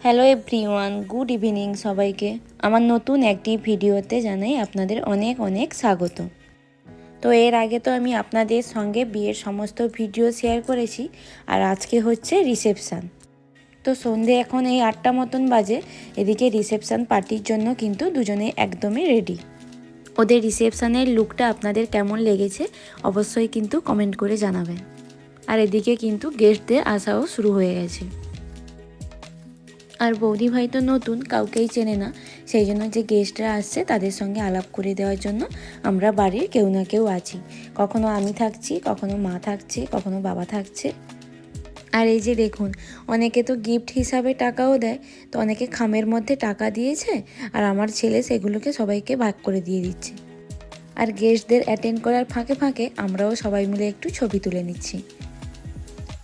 Hello everyone, good evening সবাইকে। আমার নতুন একটি ভিডিওতে জানাই আপনাদের অনেক অনেক স্বাগত। তো এর আগে তো আমি আপনাদের সঙ্গে বিয়ের সমস্ত ভিডিও শেয়ার করেছি, আর আজকে হচ্ছে রিসেপশান। তো সন্ধে এখন এই 8টা মতন বাজে। এদিকে রিসেপশান পার্টির জন্য কিন্তু দুজনে একদমই রেডি। ওদের রিসেপশানের লুকটা আপনাদের কেমন লেগেছে অবশ্যই কিন্তু কমেন্ট করে জানাবেন। আর এদিকে কিন্তু গেস্টদের আসাও শুরু হয়ে গেছে। আর বৌদি ভাই তো নতুন, কাউকেই চেনে না, সেই জন্য যে গেস্টরা আসছে তাদের সঙ্গে আলাপ করে দেওয়ার জন্য আমরা বাড়ির কেউ না কেউ আছি। কখনো আমি থাকছি, কখনো মা থাকছে, কখনো বাবা থাকছে। আর এই যে দেখুন, অনেকে তো গিফট হিসাবে টাকাও দেয়, তো অনেকে খামের মধ্যে টাকা দিয়েছে, আর আমার ছেলে সেগুলোকে সবাইকে ভাগ করে দিয়ে দিচ্ছে। আর গেস্টদের অ্যাটেন্ড করার ফাঁকে ফাঁকে আমরাও সবাই মিলে একটু ছবি তুলে নিচ্ছি।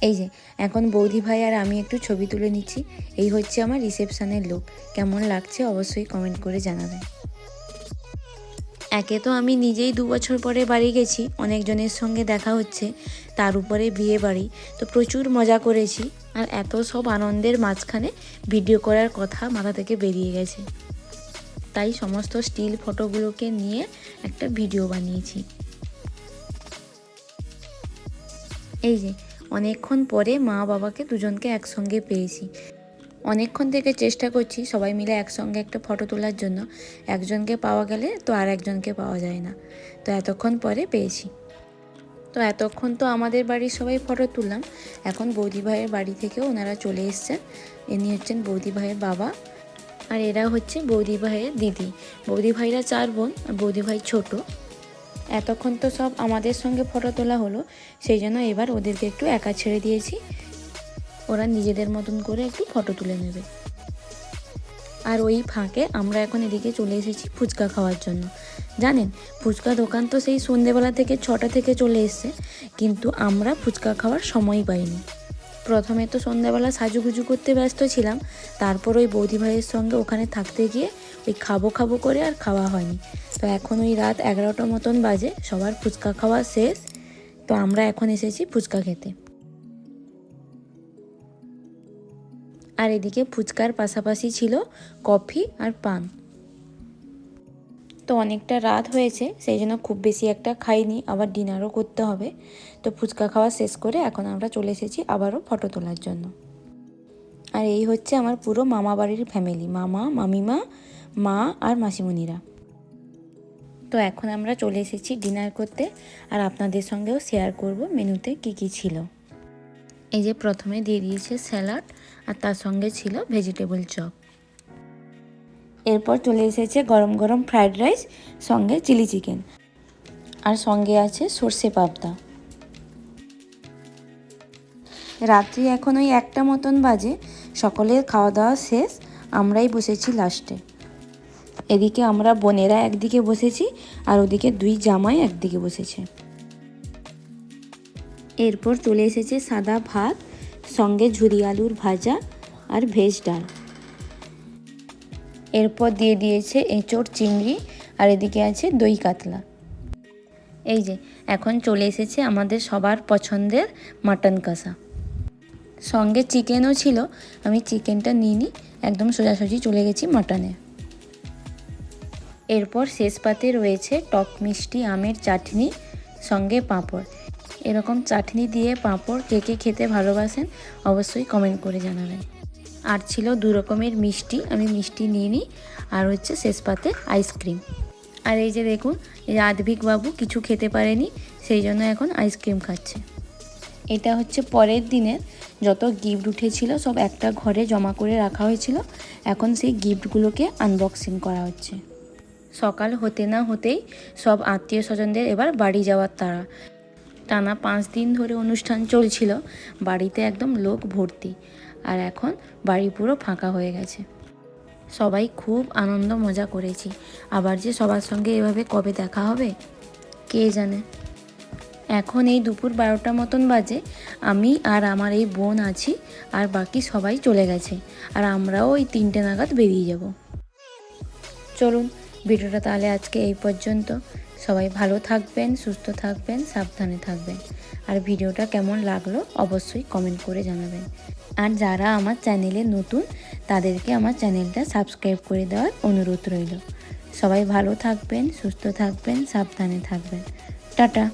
এই যে এখন বৌদি ভাই আর আমি একটু ছবি তুলে নিচ্ছি। এই হচ্ছে আমার রিসেপশনের লুক। কেমন লাগছে অবশ্যই কমেন্ট করে জানাবেন। একে তো আমি নিজেই 2 বছর পরে বাড়ি গেছি, অনেকজনের সঙ্গে দেখা হচ্ছে, তার উপরে বিয়ে বাড়ি, তো প্রচুর মজা করেছি। আর এত সব আনন্দের মাঝখানে ভিডিও করার কথা মাথা থেকে বেরিয়ে গেছে, তাই সমস্ত স্টিল ফটোগুলোকে নিয়ে একটা ভিডিও বানিয়েছি। এই যে অনেকক্ষণ পরে মা বাবাকে দুজনকে একসঙ্গে পেয়েছি। অনেকক্ষণ থেকে চেষ্টা করছি সবাই মিলে একসঙ্গে একটা ফটো তোলার জন্য। একজনকে পাওয়া গেলে তো আর একজনকে পাওয়া যায় না, তো এতক্ষণ পরে পেয়েছি। তো এতক্ষণ তো আমাদের বাড়ির সবাই ফটো তুললাম। এখন বৌদি ভাইয়ের বাড়ি থেকেও ওনারা চলে এসছেন। ইনি হচ্ছেন বৌদি ভাইয়ের বাবা, আর এরা হচ্ছে বৌদি ভাইয়ের দিদি। বৌদি ভাইরা 4 বোন, আর বৌদি ভাই ছোট। এতক্ষণ তো সব আমাদের সঙ্গে ফটো তোলা হলো, সেই জন্য এবার ওদেরকে একটু একা ছেড়ে দিয়েছি। ওরা নিজেদের মতন করে একটু ফটো তুলে নেবে। আর ওই ফাঁকে আমরা এখন এদিকে চলে এসেছি ফুচকা খাওয়ার জন্য। জানেন, ফুচকা দোকান তো সেই সন্ধেবেলা থেকে 6টা থেকে চলে এসছে, কিন্তু আমরা ফুচকা খাওয়ার সময় পাইনি। প্রথমে তো সন্ধ্যাবেলা সাজুগুজু করতে ব্যস্ত ছিলাম, তারপর ওই বৌদি ভাইয়ের সঙ্গে ওখানে থাকতে গিয়ে ওই খাবো করে আর খাওয়া হয়নি। তো এখন ওই রাত 11টা মতন বাজে, সবার ফুচকা খাওয়া শেষ। তো আমরা এখন এসেছি ফুচকা খেতে। আর এদিকে ফুচকার পাশাপাশি ছিল কফি আর পান। তো অনেকটা রাত হয়েছে, সেই জন্য খুব বেশি একটা খাইনি, আবার ডিনারও করতে হবে। তো ফুচকা খাওয়া শেষ করে এখন আমরা চলে এসেছি আবারও ফটো তোলার জন্য। আর এই হচ্ছে আমার পুরো মামা বাড়ির ফ্যামিলি, মামা, মামিমা, মা আর মাসিমণিরা। তো এখন আমরা চলে এসেছি ডিনার করতে, আর আপনাদের সঙ্গেও শেয়ার করব মেনুতে কি কি ছিল। এই যে প্রথমে দিয়ে দিয়েছে স্যালাড, আর তার সঙ্গে ছিল ভেজিটেবল চপ। এরপর চলে এসেছে গরম গরম ফ্রাইড রাইস, সঙ্গে চিলি চিকেন, আর সঙ্গে আছে সর্ষে পাবদা। রাত্রি এখন ওই 1টা মতন বাজে, সকলের খাওয়া দাওয়া শেষ, আমরাই বসেছি লাস্টে। এদিকে আমরা বোনেরা একদিকে বসেছি, আর ওদিকে 2 জামাই একদিকে বসেছে। এরপর চলে এসেছে সাদা ভাত, সঙ্গে ঝুরি আলুর ভাজা আর ভেজ ডাল। এরপর দিয়ে দিয়েছে এঁচোড় চিংড়ি, আর এদিকে আছে দই কাতলা। এই যে এখন চলে এসেছে আমাদের সবার পছন্দের মাটন কষা, সঙ্গে চিকেনও ছিল। আমি চিকেনটা নিইনি, একদম সোজাসুজি চলে গেছি মাটনে। এরপর শেষ পাতে রয়েছে টক মিষ্টি আমের চাটনি, সঙ্গে পাঁপড়। এরকম চাটনি দিয়ে পাঁপড় কে কে খেতে ভালোবাসেন অবশ্যই কমেন্ট করে জানাবেন। আর ছিল 2 রকমের মিষ্টি, আমি মিষ্টি নিইনি। আর হচ্ছে শেষ পাতে আইসক্রিম। আর এই যে দেখুন, এই আদ্ভিক বাবু কিছু খেতে পারেনি, সেই জন্য এখন আইসক্রিম খাচ্ছে। এটা হচ্ছে পরের দিনের যত গিফট উঠেছিল সব একটা ঘরে জমা করে রাখা হয়েছিল। এখন সেই গিফটগুলোকে আনবক্সিং করা হচ্ছে। সকাল হতে না হতেই সব আত্মীয় স্বজনদের এবার বাড়ি যাওয়ার তাড়া। টানা 5 দিন ধরে অনুষ্ঠান চলছিল, বাড়িতে একদম লোক ভর্তি। আর এখন বাড়ি পুরো ফাঁকা হয়ে গেছে। সবাই খুব আনন্দ মজা করেছি। আবার যে সবার সঙ্গে এভাবে কবে দেখা হবে কে জানে। এখন এই দুপুর 12টা মতন বাজে, আমি আর আমার এই বোন আছি, আর বাকি সবাই চলে গেছে। আর আমরাও ওই 3টে নাগাদ বেরিয়ে যাব। চলুন, ভিডিওটা তাহলে আজকে এই পর্যন্ত। সবাই ভালো থাকবেন, সুস্থ থাকবেন, সাবধানে থাকবেন। আর ভিডিওটা কেমন লাগলো অবশ্যই কমেন্ট করে জানাবেন। আর যারা আমার চ্যানেলে নতুন তাদেরকে আমার চ্যানেলটা সাবস্ক্রাইব করে দেওয়ার অনুরোধ রইল। সবাই ভালো থাকবেন, সুস্থ থাকবেন, সাবধানে থাকবেন। টাটা।